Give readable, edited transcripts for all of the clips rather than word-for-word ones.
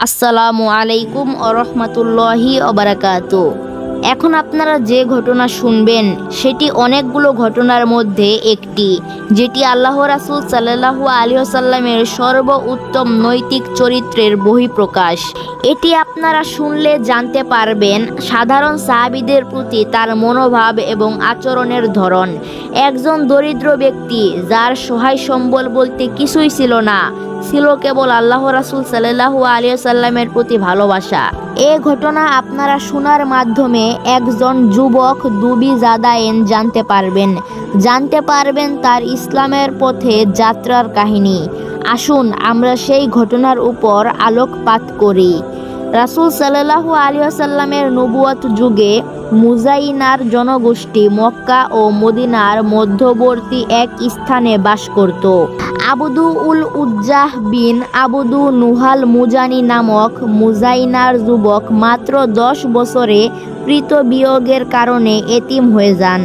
আসসালামু আলাইকুম ওয়া রাহমাতুল্লাহি ওয়া বারাকাতুহু। এখন আপনারা যে ঘটনা শুনবেন সেটি অনেকগুলো ঘটনার মধ্যে একটি, যেটি আল্লাহ রাসূল সাল্লাল্লাহু আলাইহি ওয়াসাল্লামের সর্বোত্তম নৈতিক চরিত্রের বহিঃপ্রকাশ। এটি আপনারা শুনলে জানতে পারবেন সাধারণ সাহাবীদের প্রতি তার মনোভাব এবং আচরণের ধরন। একজন দরিদ্র ব্যক্তি যার সহায় সম্বল বলতে কিছুই ছিল না, ছিল কেবল আল্লাহ রাসূল সাল্লাল্লাহু আলাইহি ওয়াসাল্লামের প্রতি ভালোবাসা। এই ঘটনা আপনারা শোনার মাধ্যমে একজন যুবক দুবি জাদায়েন জানতে পারবেন তার ইসলামের পথে যাত্রার কাহিনী। আসুন আমরা সেই ঘটনার উপর আলোকপাত করি। রাসূল সাল্লাল্লাহু আলাইহি ওয়াসাল্লামের নবুয়ত যুগে মুজাইনার জনগোষ্ঠী মক্কা ও মদিনার মধ্যবর্তী এক স্থানে বাস করত। আবদু উল উজ্জাহ বিন আবদু নুহাল মুজানি নামক মুজাইনার যুবক মাত্র 10 বছরে পিতৃবিয়োগের কারণে এতিম হয়ে যান।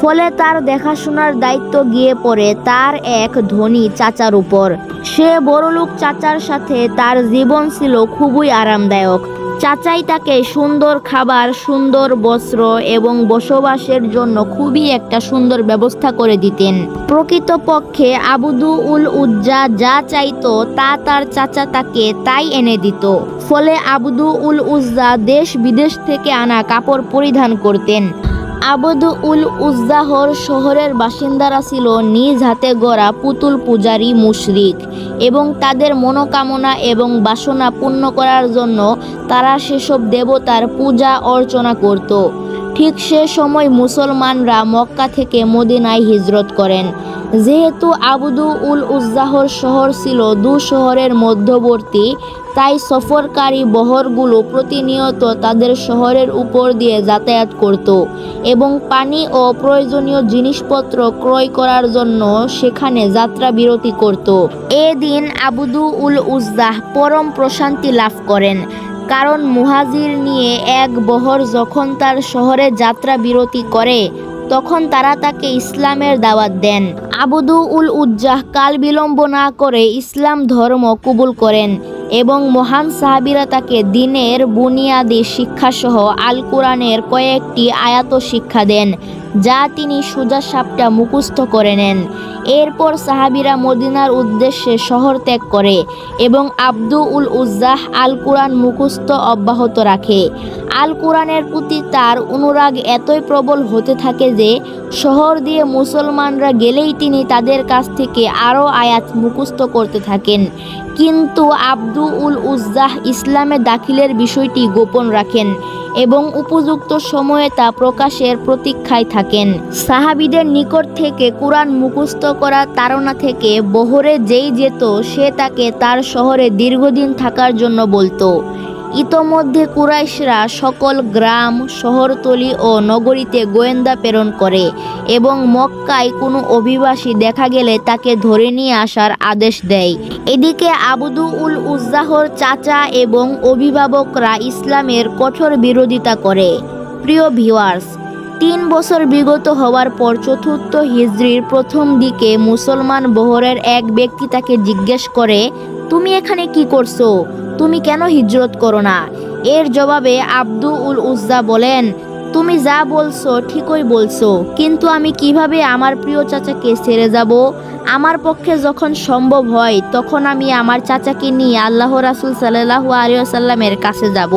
ফলে তার দেখাশোনার দায়িত্ব গিয়ে পড়ে তার এক ধনী চাচার উপর। সে বড়লোক চাচার সাথে তার জীবন ছিল খুবই আরামদায়ক। চাচাই তাকে সুন্দর খাবার, সুন্দর বস্ত্র এবং বসবাসের জন্য খুবই একটা সুন্দর ব্যবস্থা করে দিতেন। প্রকৃতপক্ষে আবদু উল উজ্জা যা চাইতো তা তার চাচা তাকে তাই এনে দিত। ফলে আবদু উল উজ্জা দেশ বিদেশ থেকে আনা কাপড় পরিধান করতেন। আবদু উল উজ্জাহর শহরের বাসিন্দারা ছিল নিজ হাতে গড়া পুতুল পূজারী মুশরিক এবং তাদের মনোকামনা এবং বাসনা পূর্ণ করার জন্য তারা সেসব দেবতার পূজা অর্চনা করত। ঠিক সে সময় মুসলমানরা মক্কা থেকে মদিনায় হিজরত করেন। যেহেতু আবদু উল উজ্জাহর শহর ছিল দু শহরের মধ্যবর্তী, তাই সফরকারী বহরগুলো প্রতিনিয়ত তাদের শহরের উপর দিয়ে যাতায়াত করত এবং পানি ও প্রয়োজনীয় জিনিসপত্র ক্রয় করার জন্য সেখানে যাত্রা বিরতি করত। এদিন আবদু উল উজ্জাহ পরম প্রশান্তি লাভ করেন, কারণ মুহাজির নিয়ে এক বহর যখন তার শহরে যাত্রা বিরতি করে তখন তারা তাকে ইসলামের দাওয়াত দেন। আবদু উল উজ্জাহ কাল বিলম্ব না করে ইসলাম ধর্ম কবুল করেন এবং মহান সাহাবীরা তাকে দ্বীনের বুনিয়াদি শিক্ষাসহ আল কোরআনের কয়েকটি আয়াত শিক্ষা দেন, যা তিনি সোজা সাপটা মুখস্থ করে নেন। এরপর সাহাবীরা মদিনার উদ্দেশ্যে শহর ত্যাগ করে এবং আবদু উল উজ্জাহ আল কোরআন মুখস্থ অব্যাহত রাখে। আল কোরআনের প্রতি তার অনুরাগ এতই প্রবল হতে থাকে যে শহর দিয়ে মুসলমানরা গেলেই তিনি তাদের কাছ থেকে আরও আয়াত মুখস্থ করতে থাকেন। কিন্তু আবদু উল উজ্জাহ ইসলামে দাখিলের বিষয়টি গোপন রাখেন এবং উপযুক্ত সময়ে তা প্রকাশের প্রতীক্ষায় থাকেন। সাহাবীদের নিকট থেকে কোরআন মুখস্থ করার তাড়না থেকে বহরে যেই যেত সে তাকে তার শহরে দীর্ঘদিন থাকার জন্য বলতো। ইতোমধ্যে কুরাইশরা সকল গ্রাম, শহরতলি ও নগরীতে গোয়েন্দা প্রেরণ করে এবং মক্কায় কোনো অভিবাসী দেখা গেলে তাকে ধরে নিয়ে আসার আদেশ দেয়। এদিকে আবদু উল উজ্জাহর চাচা এবং অভিভাবকরা ইসলামের কঠোর বিরোধিতা করে। প্রিয় ভিউয়ার্স, 3 বছর বিগত হওয়ার পর চতুর্থ হিজরির প্রথম দিকে মুসলমান বহরের এক ব্যক্তি তাকে জিজ্ঞেস করে, তুমি এখানে কি করছো? তুমি কেন হিজরত করো না? এর জবাবে আবদু উল উজ্জা বলেন, তুমি যা বলছো ঠিকই বলছো, কিন্তু আমি কিভাবে আমার প্রিয় চাচাকে ছেড়ে যাব? আমার পক্ষে যখন সম্ভব হয় তখন আমি আমার চাচাকে নিয়ে আল্লাহ রাসূল সাল্লাল্লাহু আলাইহি ওয়াসাল্লামের কাছে যাব,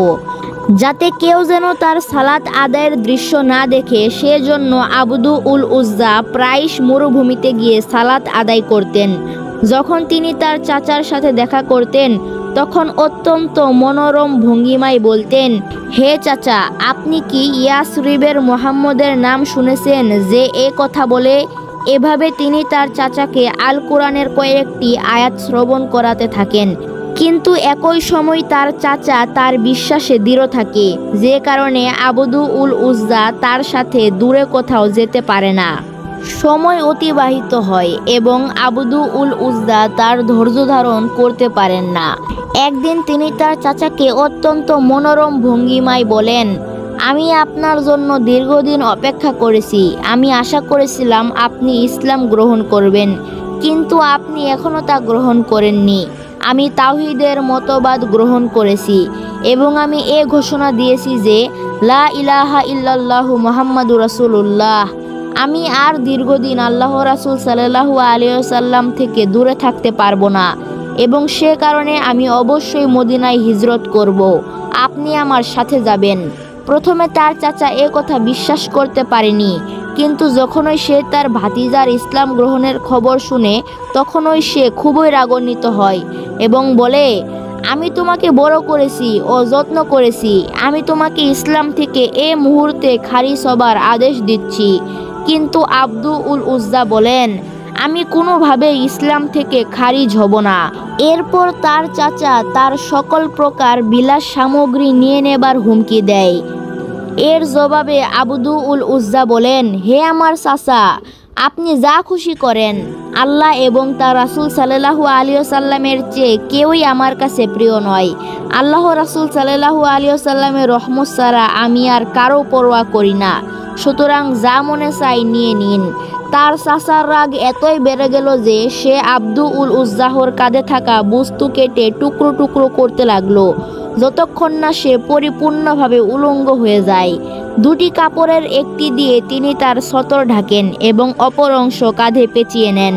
যাতে কেউ যেন তার সালাত আদায়ের দৃশ্য না দেখে। সেজন্য আবদু উল উজ্জা প্রায়শ মরুভূমিতে গিয়ে সালাত আদায় করতেন। যখন তিনি তার চাচার সাথে দেখা করতেন তখন অত্যন্ত মনোরম ভঙ্গিমায় বলতেন, হে চাচা, আপনি কি ইয়াসরিবের মুহাম্মদের নাম শুনেছেন যে এ কথা বলে? এভাবে তিনি তার চাচাকে আল কোরআনের কয়েকটি আয়াত শ্রবণ করাতে থাকেন। কিন্তু একই সময় তার চাচা তার বিশ্বাসে দৃঢ় থাকে, যে কারণে আবদু উল উজ্জা তার সাথে দূরে কোথাও যেতে পারে না। সময় অতিবাহিত হয় এবং আবদু উল উজ্জা তার ধৈর্য ধারণ করতে পারেন না। একদিন তিনি তার চাচাকে অত্যন্ত মনোরম ভঙ্গিমায় বলেন, আমি আপনার জন্য দীর্ঘদিন অপেক্ষা করেছি। আমি আশা করেছিলাম আপনি ইসলাম গ্রহণ করবেন, কিন্তু আপনি এখনও তা গ্রহণ করেননি। আমি তাওহীদের মতবাদ গ্রহণ করেছি এবং আমি এ ঘোষণা দিয়েছি যে লা ইলাহা ইল্লাল্লাহু মুহাম্মাদুর রাসূলুল্লাহ। আমি আর দীর্ঘদিন আল্লাহ রাসূল সাল্লাল্লাহু আলাইহি ওয়াসাল্লাম থেকে দূরে থাকতে পারবো না এবং সে কারণে আমি অবশ্যই মদিনায় হিজরত করব। আপনি আমার সাথে যাবেন। প্রথমে তার চাচা এ কথা বিশ্বাস করতে পারেনি, কিন্তু যখনই সে তার ভাতিজার ইসলাম গ্রহণের খবর শুনে তখনই সে খুবই রাগান্বিত হয় এবং বলে, আমি তোমাকে বড় করেছি ও যত্ন করেছি, আমি তোমাকে ইসলাম থেকে এ মুহূর্তে খারিজ হবার আদেশ দিচ্ছি। কিন্তু আব্দুল উজ্জা বলেন, আমি কোনোভাবে ইসলাম থেকে খারিজ হব না। এরপর তার চাচা তার সকল প্রকার বিলাস সামগ্রী নিয়ে নেবার হুমকি দেয়। এর জবাবে আব্দুল উজ্জা বলেন, হে আমার চাচা, আপনি যা খুশি করেন। আল্লাহ এবং তার রাসূল সাল্লাল্লাহু আলাইহি ওয়াসাল্লামের চেয়ে কেউই আমার কাছে প্রিয় নয়। আল্লাহ রাসূল সাল্লাল্লাহু আলাইহি ওয়াসাল্লামের রহমত ছাড়া আমি আর কারো পরোয়া করি না, সুতরাং যা মনে চাই নিয়ে নিন। তার চাচার রাগ এতই বেড়ে গেল যে সে আব্দুল উজ্জাহর কাঁধে থাকা বস্তু কেটে টুকরো টুকরো করতে লাগলো, যতক্ষণ না সে পরিপূর্ণভাবে উলঙ্গ হয়ে যায়। দুটি কাপড়ের একটি দিয়ে তিনি তার সতর ঢাকেন এবং অপর অংশ কাঁধে পেঁচিয়ে নেন।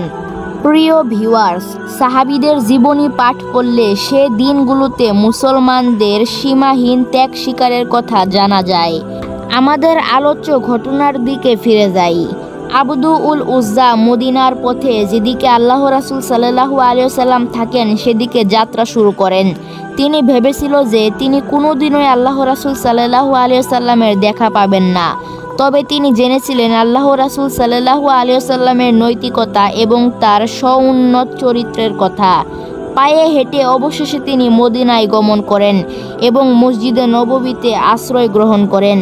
প্রিয় ভিউয়ার্স, সাহাবীদের জীবনী পাঠ করলে সে দিনগুলোতে মুসলমানদের সীমাহীন ত্যাগ স্বীকারের কথা জানা যায়। আমাদের আলোচ্য ঘটনার দিকে ফিরে যাই। আব্দুল উজ্জা মদিনার পথে যেদিকে আল্লাহ রাসূল সাল্লাল্লাহু আলাইহি ওয়াসাল্লাম থাকেন সেদিকে যাত্রা শুরু করেন। তিনি ভেবেছিল যে তিনি কোনোদিনই আল্লাহ রাসূল সাল্লাল্লাহু আলাইহি ওয়াসাল্লামের দেখা পাবেন না, তবে তিনি জেনেছিলেন আল্লাহ রাসূল সাল্লাল্লাহু আলাইহি ওয়াসাল্লামের নৈতিকতা এবং তার সউন্নত চরিত্রের কথা। পায়ে হেঁটে অবশেষে তিনি মদিনায় গমন করেন এবং মসজিদে নববীতে আশ্রয় গ্রহণ করেন।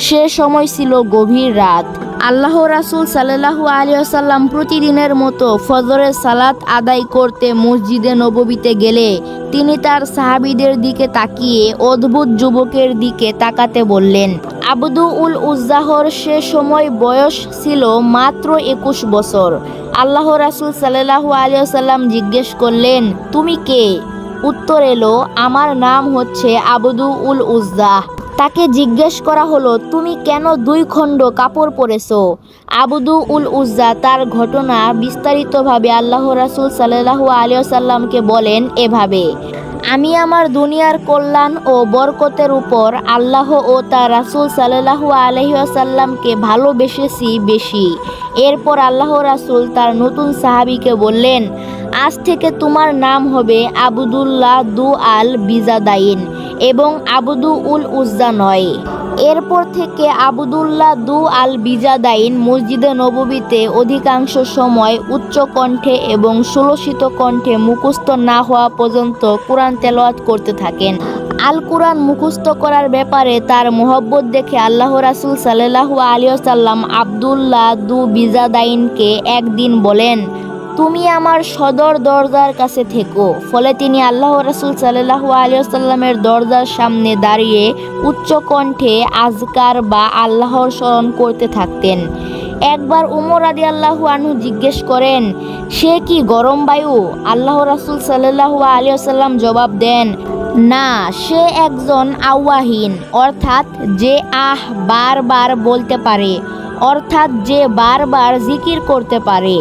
সে সময় ছিল গভীর রাত। আল্লাহ রাসূল সাল্লাল্লাহু আলাইহি ওয়াসাল্লাম প্রতিদিনের মতো ফজরের সালাত আদায় করতে মসজিদে নববীতে গেলে তিনি তার সাহাবীদের দিকে তাকিয়ে অদ্ভুত যুবকের দিকে তাকাতে বললেন। আব্দুল উজ্জাহর সে সময় বয়স ছিল মাত্র 21 বছর। আল্লাহ রাসূল সাল্লাল্লাহু আলাইহি ওয়াসাল্লাম জিজ্ঞেস করলেন, তুমি কে? উত্তর এলো, আমার নাম হচ্ছে আব্দুল উজ্জা। তাকে জিজ্ঞেস করা হলো, তুমি কেন 2 খণ্ড কাপড় পরেছো? আব্দুল উজ্জা তার ঘটনা বিস্তারিতভাবে আল্লাহ রাসূল সাল্লাল্লাহু আলাইহি ওয়াসাল্লামকে বলেন এভাবে, আমি আমার দুনিয়ার কল্যাণ ও বরকতের উপর আল্লাহ ও তার রাসূল সাল্লাল্লাহু আলাইহি ওয়াসাল্লামকে ভালোবেসেছি বেশি। এরপর আল্লাহ রাসূল তার নতুন সাহাবীকে বললেন, আজ থেকে তোমার নাম হবে আবদুল্লাহ দু আল বিজাদাইন এবং আব্দুল উজ্জা নয়। এরপর থেকে আবদুল্লাহ দু আল বিজাদাইন মসজিদে নববীতে অধিকাংশ সময় উচ্চ কণ্ঠে এবং সুলসিত কণ্ঠে মুখস্থ না হওয়া পর্যন্ত কোরআন তেলাওয়াত করতে থাকেন। আল কোরআন মুখস্থ করার ব্যাপারে তার মহব্বত দেখে আল্লাহ রাসূল সাল্লাল্লাহু আলাইহি ওয়াসাল্লাম আবদুল্লাহ দু বিজাদাইনকে একদিন বলেন, তুমি আমার সদর দরজার কাছে থেকো। ফলে তিনি আল্লাহ রাসূল সাল্লাল্লাহু আলাইহি ওয়াসাল্লামের দরজার সামনে দাঁড়িয়ে উচ্চ কণ্ঠে আজকার বা আল্লাহর স্মরণ করতে থাকতেন। একবার উমর রাদিয়াল্লাহু আনহু জিজ্ঞেস করেন, সে কি গরম বায়ু? আল্লাহ রাসূল সাল্লাল্লাহু আলাইহি ওয়াসাল্লাম জবাব দেন, না, সে একজন আওয়াহিন, অর্থাৎ যে বারবার বলতে পারে, অর্থাৎ যে বারবার জিকির করতে পারে।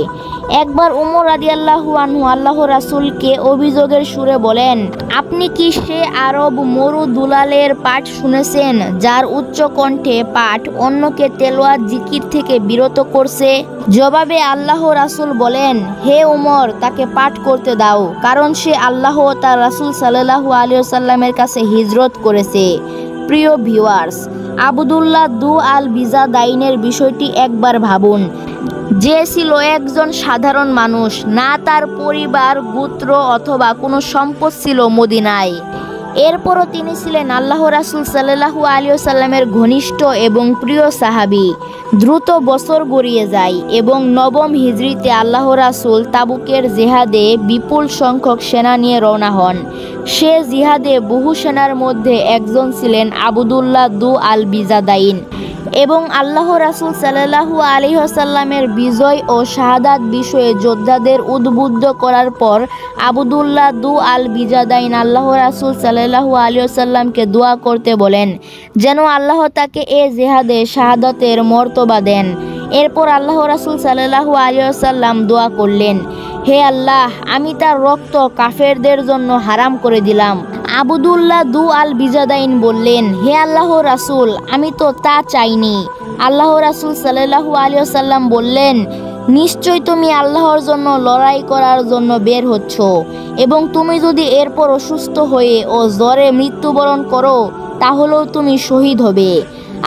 একবার উমর রাদিয়াল্লাহু আনহু আল্লাহ রাসূলকে অভিযোগের সুরে বলেন, আপনি কি সে আরব মরু দুলালের পাঠ শুনেছেন যার উচ্চ কণ্ঠে পাঠ অন্যকে তেলাওয়াত জিকির থেকে বিরত করছে? জবাবে আল্লাহ রাসূল বলেন, হে উমর, তাকে পাঠ করতে দাও, কারণ সে আল্লাহ ও তার রাসূল সাল্লাল্লাহু আলাইহি ওয়াসাল্লামের কাছে হিজরত করেছে। প্রিয় ভিউয়ার্স, আবদুল্লাহ দু আল বিজাদাইনের বিষয়টি একবার ভাবুন। যে ছিল একজন সাধারণ মানুষ, না তার পরিবার, গোত্র অথবা কোনো সম্পদ ছিল মদিনায়। এরপরও তিনি ছিলেন আল্লাহ রাসূল সাল্লাল্লাহু আলাইহি ওয়াসাল্লামের ঘনিষ্ঠ এবং প্রিয় সাহাবী। দ্রুত বছর গড়িয়ে যায় এবং 9ম হিজরিতে আল্লাহ রাসূল তাবুকের জিহাদে বিপুল সংখ্যক সেনা নিয়ে রওনা হন। সে জিহাদে বহু সেনার মধ্যে একজন ছিলেন আবদুল্লাহ দু আল বিজাদাইন। এবং আল্লাহ রাসূল সাল্লাল্লাহু আলাইহি ওয়াসাল্লামের বিজয় ও শাহাদাত বিষয়ে যোদ্ধাদের উদ্বুদ্ধ করার পর আবদুল্লাহ দু আল বিজাদাইন আল্লাহ রাসূল সাল্লাল্লাহু আলাইহি ওয়াসাল্লামকে দোয়া করতে বলেন যেন আল্লাহ তাকে এ জেহাদে শাহাদাতের মর্তবা দেন। এরপর আল্লাহ রাসূল সাল্লাল্লাহু আলাইহি ওয়াসাল্লাম দোয়া করলেন, হে আল্লাহ, আমি তার রক্ত কাফেরদের জন্য হারাম করে দিলাম। আবদুল্লাহ দু আল বিজাদাইন বললেন, হে আল্লাহ রাসূল, আমি তো তা চাইনি। আল্লাহ রাসূল সাল্লাল্লাহু আলাইহি ওয়াসাল্লাম বললেন, নিশ্চয় তুমি আল্লাহর জন্য লড়াই করার জন্য বের হচ্ছ এবং তুমি যদি এরপর অসুস্থ হয়ে ও জ্বরে মৃত্যুবরণ করো তাহলেও তুমি শহীদ হবে।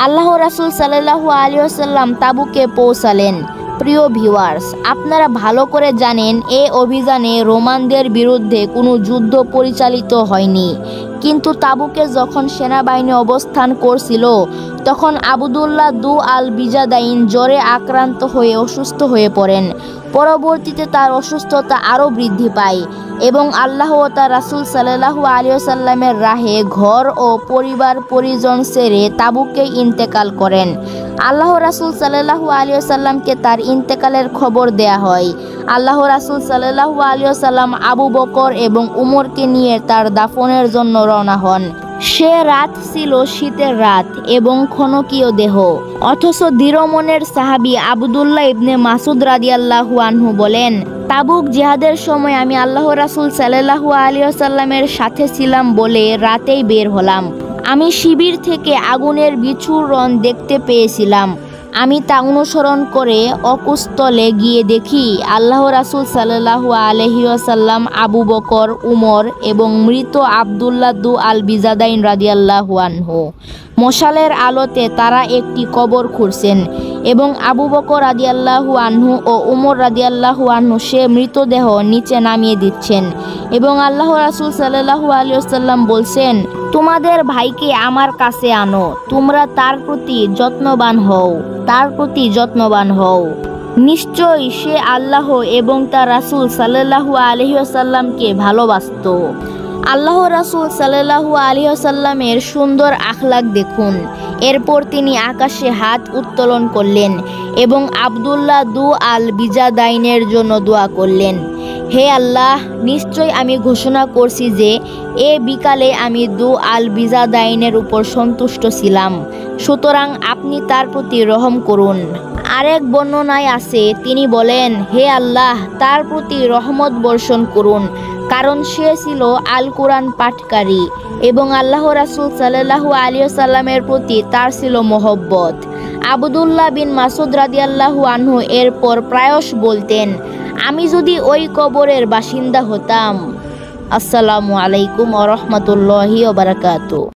আল্লাহ রাসূল সাল্লাল্লাহু আলাইহি ওয়াসাল্লাম তাবুকে পৌঁছালেন। প্রিয় ভিউয়ার্স, আপনারা ভালো করে জানেন এ অভিযানে রোমানদের বিরুদ্ধে কোনো যুদ্ধ পরিচালিত হয়নি, কিন্তু তাবুকে যখন সেনাবাহিনী অবস্থান করছিল তখন আবদুল্লাহ দু আল বিজাদাইন জ্বরে আক্রান্ত হয়ে অসুস্থ হয়ে পড়েন। পরবর্তীতে তার অসুস্থতা আরও বৃদ্ধি পায় এবং আল্লাহ ও তার রাসূল সাল্লাল্লাহু আলাইহি ওয়াসাল্লামের রাহে ঘর ও পরিবার পরিজন ছেড়ে তাবুকে ইন্তেকাল করেন। আল্লাহ রাসূল সাল্লাল্লাহু আলাইহি ওয়াসাল্লামকে তার ইন্তেকালের খবর দেয়া হয়। আল্লাহ রাসূল সাল্লাল্লাহু আলাইহি ওয়াসাল্লাম আবু বকর এবং উমরকে নিয়ে তার দাফনের জন্য রওনা হন। সে রাত ছিল শীতের রাত এবং ক্ষণকীয় দেহ। অথচ দৃঢ় মনের সাহাবী আবদুল্লাহ ইবনে মাসুদ রাদিয়াল্লাহু আনহু বলেন, তাবুক জিহাদের সময় আমি আল্লাহ রাসূল সাল্লাল্লাহু আলাইহি ওয়াসাল্লামের সাথে ছিলাম বলে রাতেই বের হলাম। আমি শিবির থেকে আগুনের বিচ্ছুরণ দেখতে পেয়েছিলাম। আমি তা অনুসরণ করে অকুস্থলে গিয়ে দেখি আল্লাহ রাসূল সাল্লাল্লাহু আলাইহি ওয়াসাল্লাম, আবু বকর, উমর এবং মৃত আবদুল্লাহ দু আল বিজাদাইন রাদিয়াল্লাহু আনহু মশালের আলোতে তারা একটি কবর খুঁড়ছেন এবং আবু বকর রাদিয়াল্লাহু আনহু ও উমর রাদিয়াল্লাহু আনহু সে মৃতদেহ নিচে নামিয়ে দিচ্ছেন এবং আল্লাহ রাসূল সাল্লাল্লাহু আলাইহি ওয়াসাল্লাম বলছেন, তোমাদের ভাইকে আমার কাছে আনো, তোমরা তার প্রতি যত্নবান হও। নিশ্চয়ই সে আল্লাহ এবং তার রাসূল সাল্লাল্লাহু আলাইহি ওয়াসাল্লামকে ভালোবাসত। আল্লাহ রাসূল সাল্লাল্লাহু আলাইহি ওয়াসাল্লামের সুন্দর আখলাক দেখুন। এরপর তিনি আকাশে হাত উত্তোলন করলেন এবং আবদুল্লাহ দু আল বিজাদাইনের জন্য দোয়া করলেন, হে আল্লাহ, নিশ্চয় আমি ঘোষণা করছি যে এ বিকালে আমি দু আল বিজাদাইনের উপর সন্তুষ্ট ছিলাম, সুতরাং আপনি তার প্রতি রহম করুন। আরেক বর্ণনায় আছে, তিনি বলেন, হে আল্লাহ, তার প্রতি রহমত বর্ষণ করুন, কারণ সে ছিল আল কোরআন পাঠকারী এবং আল্লাহ রাসূল সাল্লাল্লাহু আলাইহি ওয়াসাল্লামের প্রতি তার ছিল মহব্বত। আবদুল্লাহ বিন মাসুদ রাদিয়াল্লাহু আনহু এরপর প্রায়শ বলতেন, আমি যদি ওই কবরের বাসিন্দা হতাম। আসসালামু আলাইকুম ওয়া রাহমাতুল্লাহি ওয়া বারাকাতুহু।